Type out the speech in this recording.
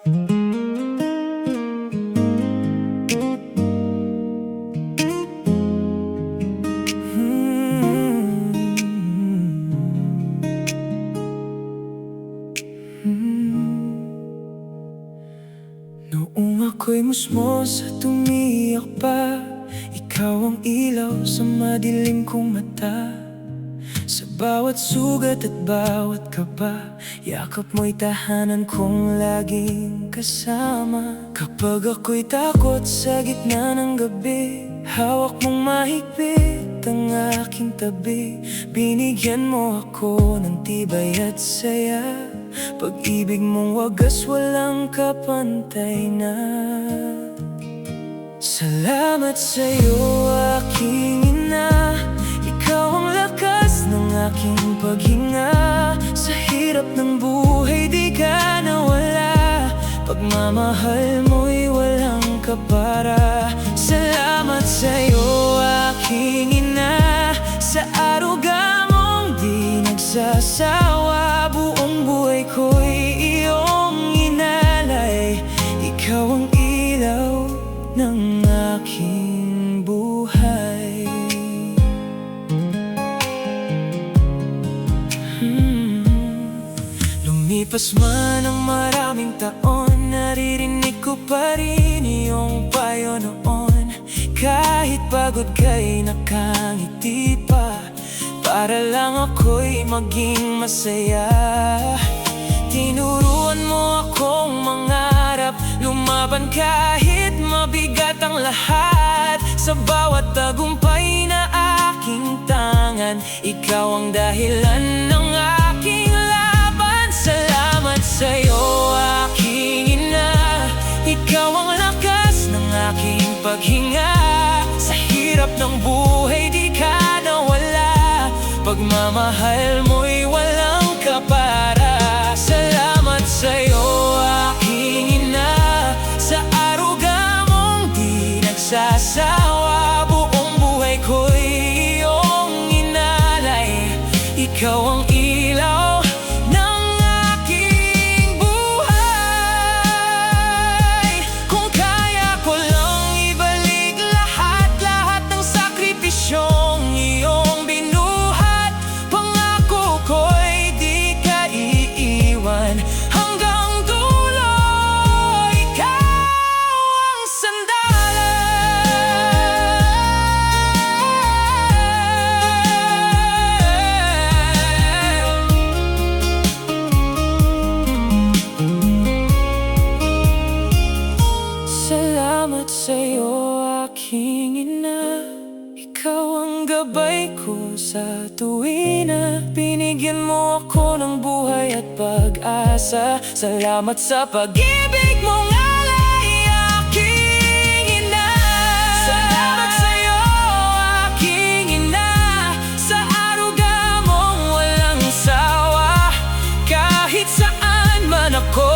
Noong ako'y musmos at umiyak pa, ikaw ang ilaw sa madilim kong mata. Sa bawat sugat at bawat kaba, yakap mo'y tahanan kong laging kasama. Kapag ako'y takot sa gitna ng gabi, hawak mong mahigpit ang aking tabi. Binigyan mo ako ng tibay at saya, pag-ibig mong wagas walang kapantay na. Salamat sa'yo aking ina, ikaw ang lakas ng aking paghinga. Sa hirap ng buhay di ka nawala, pagmamahal mo'y walang kapara. Salamat sa'yo aking ina, sa aruga mong di nagsasawa. Buong buhay ko'y iyong inalay, ikaw ang ilaw ng aking buhay. Lumipas man ang maraming taon, naririnig ko pa rin iyong payo noon. Kahit pagod ka'y nakangiti pa, para lang ako'y maging masaya. Tinuruan mo akong mangarap, lumaban kahit mabigat ang lahat. Sa bawat tagumpay na aking tangan, ikaw ang dahilan ng aking laban. Salamat sa'yo aking ina, ikaw ang lakas ng aking paghinga. Sa hirap ng buhay di ka nawala, pagmamahal mo'y walang kapara. Salamat sa'yo aking ina, sa aruga mong di nagsasawa. Buong buhay ko'y iyong inalay, ikaw ang ilaw ng aking buhay. Kung kaya ko lang ibalik lahat ng sakripisyong iyong binuhat, pangako ko'y di ka iiwan hanggang dulo. Ikaw ang sandalan. Salamat sa'yo aking ina, ikaw ang gabay ko sa tuwina. Binigyan mo ako ng buhay at pag-asa. Salamat sa pag-ibig mong alay aking ina. Salamat sa'yo aking ina, sa aruga mong walang sawa. Kahit saan man ako